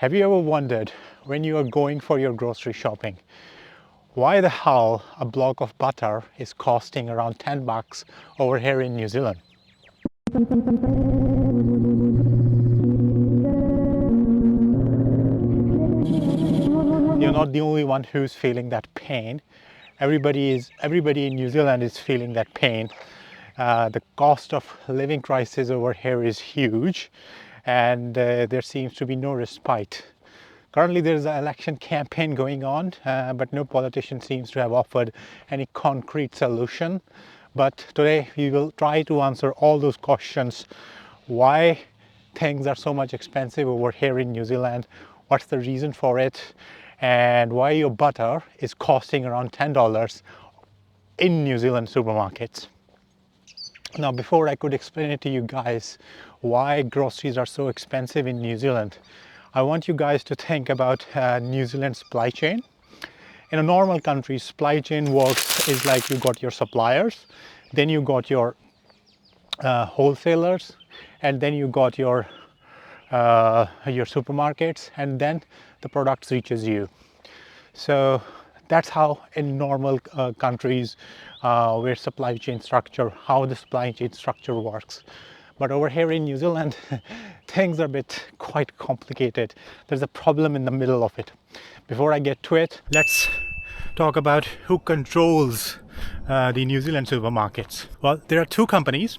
Have you ever wondered when you are going for your grocery shopping, why the hell a block of butter is costing around 10 bucks over here in New Zealand? You're not the only one who's feeling that pain. Everybody in New Zealand is feeling that pain. The cost of living crisis over here is huge, and there seems to be no respite. Currently, there is an election campaign going on, but no politician seems to have offered any concrete solution. But today, we will try to answer all those questions. Why things are so much expensive over here in New Zealand? What's the reason for it? And why your butter is costing around $10 in New Zealand supermarkets. Now, before I could explain it to you guys why groceries are so expensive in New Zealand, I want you guys to think about New Zealand supply chain. In a normal country, supply chain works is like you got your suppliers, then you got your wholesalers, and then you got your supermarkets, and then the product reaches you. So that's how in normal countries where supply chain structure, how the supply chain structure works. But over here in New Zealand, things are a bit quite complicated. There's a problem in the middle of it. Before I get to it, let's talk about who controls the New Zealand supermarkets. Well, there are two companies.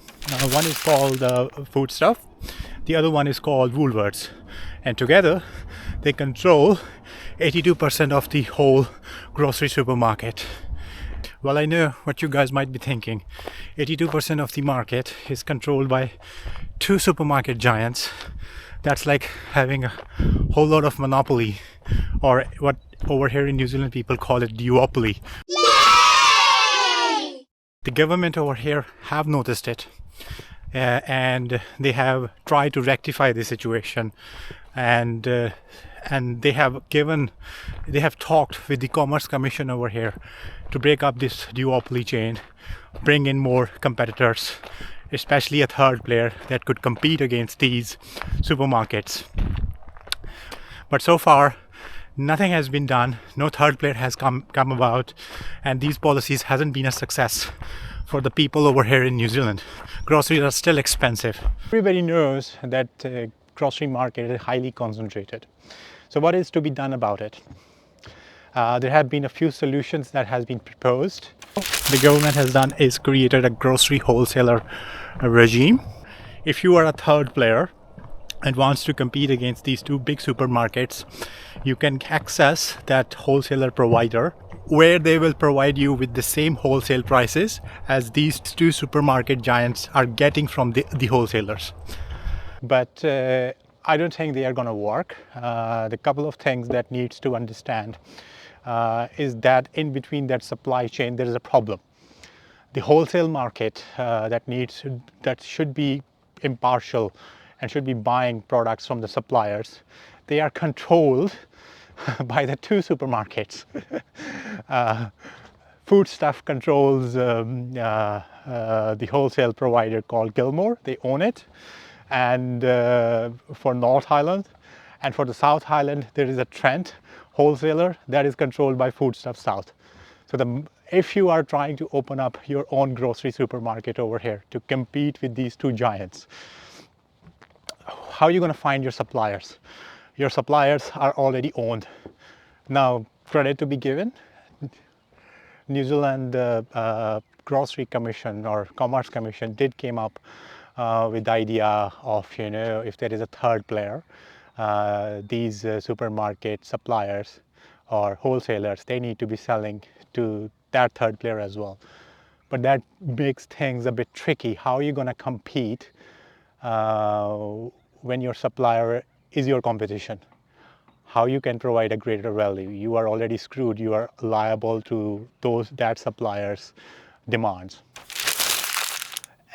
One is called Foodstuffs, the other one is called Woolworths, and together they control 82% of the whole grocery supermarket. Well, I know what you guys might be thinking. 82% of the market is controlled by two supermarket giants. That's like having a whole lot of monopoly, or what over here in New Zealand people call it duopoly. Yay! The government over here have noticed it, and they have tried to rectify the situation, and they have talked with the Commerce Commission over here to break up this duopoly chain, bring in more competitors, especially a third player that could compete against these supermarkets. But so far, nothing has been done. No third player has come about, and these policies hasn't been a success for the people over here in New Zealand. Groceries are still expensive. Everybody knows that grocery market is highly concentrated. So what is to be done about it? There have been a few solutions that has been proposed. The government has done is created a grocery wholesaler regime. If you are a third player and wants to compete against these two big supermarkets, you can access that wholesaler provider, where they will provide you with the same wholesale prices as these two supermarket giants are getting from the wholesalers. But I don't think they are going to work. The couple of things that needs to understand is that in between that supply chain there is a problem. The wholesale market that should be impartial and should be buying products from the suppliers, they are controlled by the two supermarkets. Foodstuff controls the wholesale provider called Gilmore. They own it. And for North Island, and for the South Island there is a Trent wholesaler that is controlled by Foodstuffs South. So if you are trying to open up your own grocery supermarket over here to compete with these two giants, how are you going to find your suppliers? Your suppliers are already owned. Now, credit to be given, New Zealand Grocery Commission or Commerce Commission did came up with the idea of, if there is a third player, these supermarket suppliers or wholesalers, they need to be selling to that third player as well. But that makes things a bit tricky. How are you going to compete when your supplier is your competition? How you can provide a greater value? You are already screwed. You are liable to that supplier's demands.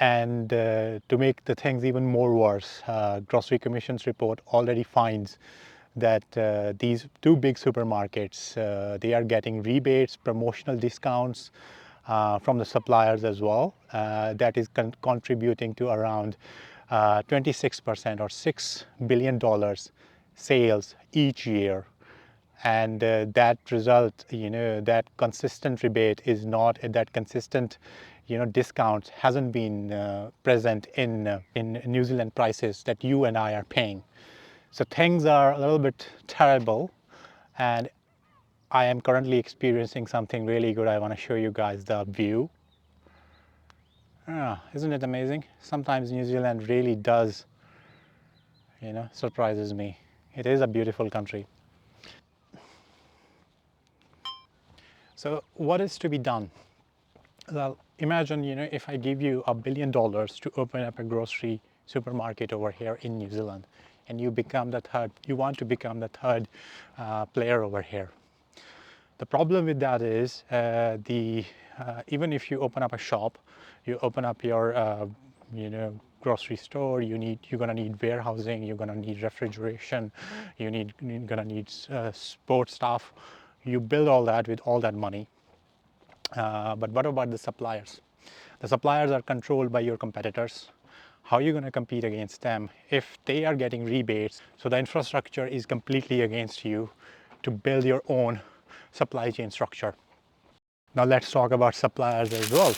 And to make the things even more worse, Grocery Commission's report already finds that these two big supermarkets, they are getting rebates, promotional discounts from the suppliers as well. That is contributing to around 26% or $6 billion sales each year, and that result, that consistent rebate is not that consistent, discounts hasn't been present in New Zealand prices that you and I are paying. So things are a little bit terrible, and I am currently experiencing something really good. I want to show you guys the view. Isn't it amazing? Sometimes New Zealand really does, surprises me. It is a beautiful country. So what is to be done? Well, imagine, if I give you $1 billion to open up a grocery supermarket over here in New Zealand, and you want to become the third player over here. The problem with that is even if you open up a shop, you open up your grocery store, you're gonna need warehousing, you're gonna need refrigeration, you're gonna need support staff. You build all that with all that money. But what about the suppliers? The suppliers are controlled by your competitors. How are you going to compete against them if they are getting rebates? So the infrastructure is completely against you to build your own supply chain structure. Now let's talk about suppliers as well.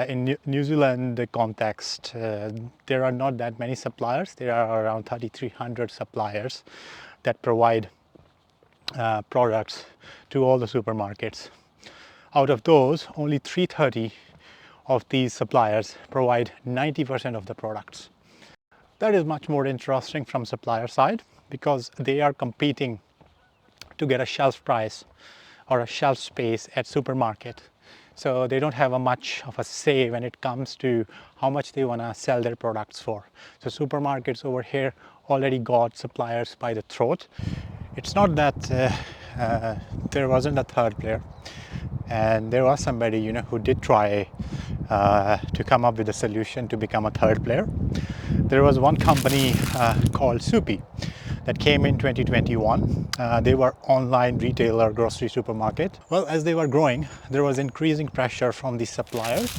In New Zealand context, there are not that many suppliers. There are around 3,300 suppliers that provide products to all the supermarkets. Out of those, only 330 of these suppliers provide 90% of the products. That is much more interesting from supplier side because they are competing to get a shelf price or a shelf space at supermarket. So they don't have much of a say when it comes to how much they want to sell their products for. So supermarkets over here already got suppliers by the throat. It's not that there wasn't a third player, and there was somebody who did try to come up with a solution to become a third player. There was one company called Supie that came in 2021. They were online retailer grocery supermarket. Well, as they were growing, there was increasing pressure from the suppliers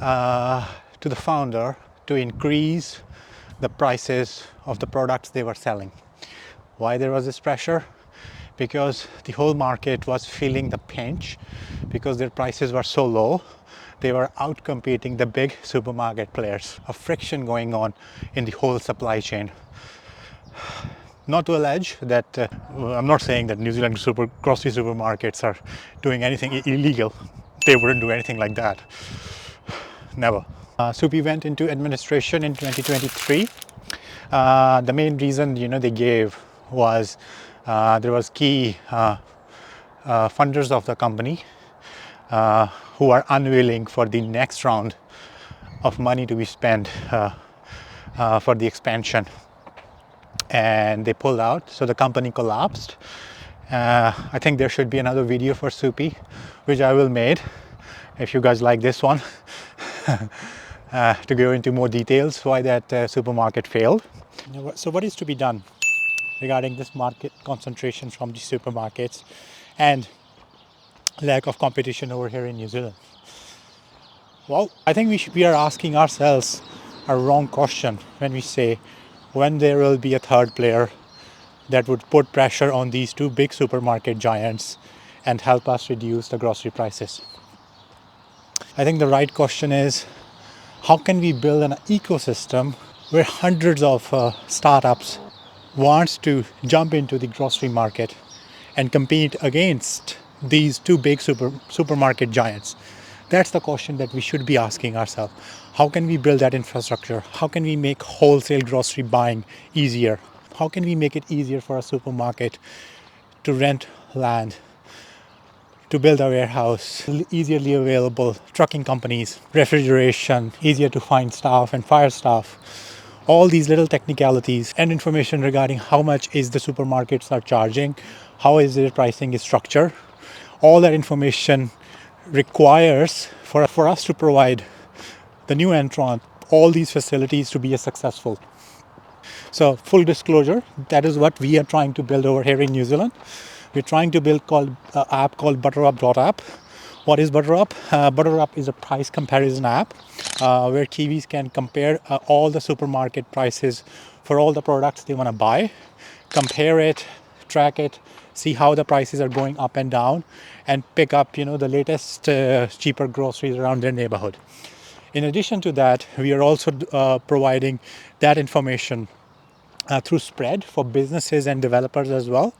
to the founder to increase the prices of the products they were selling. Why there was this pressure? Because the whole market was feeling the pinch because their prices were so low. They were outcompeting the big supermarket players. A friction going on in the whole supply chain. Not to allege that, I'm not saying that New Zealand grocery supermarkets are doing anything illegal. They wouldn't do anything like that. Never. Supie went into administration in 2023. The main reason they gave was there was key funders of the company who are unwilling for the next round of money to be spent for the expansion, and they pulled out, so the company collapsed. I think there should be another video for Supie, which I will make if you guys like this one to go into more details why that supermarket failed. So what is to be done regarding this market concentration from the supermarkets and lack of competition over here in New Zealand? Well, I think we are asking ourselves a wrong question when we say when there will be a third player that would put pressure on these two big supermarket giants and help us reduce the grocery prices. I think the right question is, how can we build an ecosystem where hundreds of startups wants to jump into the grocery market and compete against these two big supermarket giants? That's the question that we should be asking ourselves. How can we build that infrastructure? How can we make wholesale grocery buying easier? How can we make it easier for a supermarket to rent land, to build a warehouse, easily available trucking companies, refrigeration, easier to find staff and fire staff? All these little technicalities and information regarding how much is the supermarkets are charging, how is their pricing structure, all that information requires for us to provide the new entrant all these facilities to be successful. So full disclosure, that is what we are trying to build over here in New Zealand. We're trying to build an app called ButterUp. What is ButterUp? ButterUp is a price comparison app where Kiwis can compare all the supermarket prices for all the products they want to buy, compare it, track it, see how the prices are going up and down, and pick up, the latest cheaper groceries around their neighborhood. In addition to that, we are also providing that information through Spread for businesses and developers as well,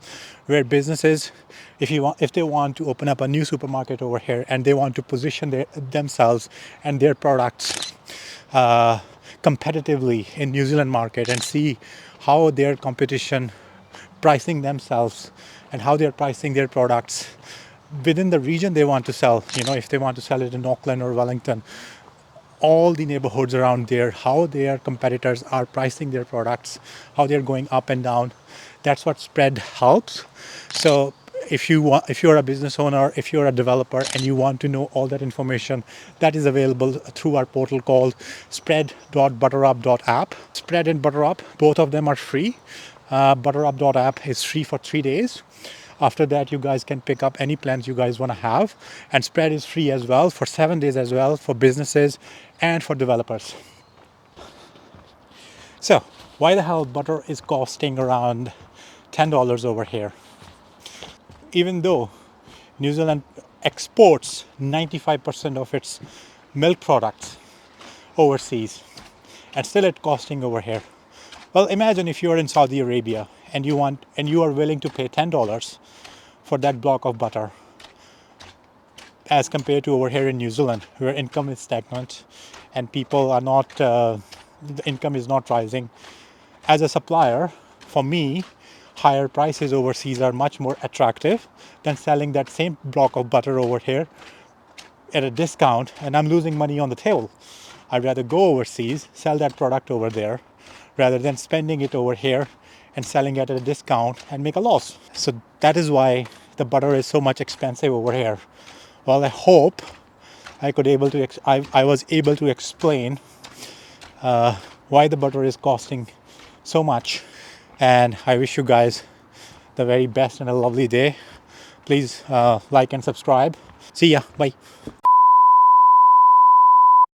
where businesses, if they want to open up a new supermarket over here and they want to position themselves and their products competitively in New Zealand market and see how their competition pricing themselves and how they're pricing their products within the region they want to sell. If they want to sell it in Auckland or Wellington, all the neighborhoods around there, how their competitors are pricing their products, how they're going up and down. That's what Spread helps. So if you're a business owner, if you're a developer and you want to know all that information, that is available through our portal called spread.butterup.app. Spread and ButterUp, both of them are free. ButterUp.app is free for 3 days. After that, you guys can pick up any plans you guys want to have. And Spread is free as well for 7 days as well for businesses and for developers. So why the hell butter is costing around $10 over here? Even though New Zealand exports 95% of its milk products overseas, and still it's costing over here. Well, imagine if you're in Saudi Arabia and you are willing to pay $10 for that block of butter, as compared to over here in New Zealand, where income is stagnant and people are not, the income is not rising. As a supplier, for me, higher prices overseas are much more attractive than selling that same block of butter over here at a discount, and I'm losing money on the table. I'd rather go overseas, sell that product over there, rather than spending it over here and selling it at a discount and make a loss. So that is why the butter is so much expensive over here. Well, I hope I was able to explain why the butter is costing so much. And I wish you guys the very best and a lovely day. Please like and subscribe. See ya. Bye.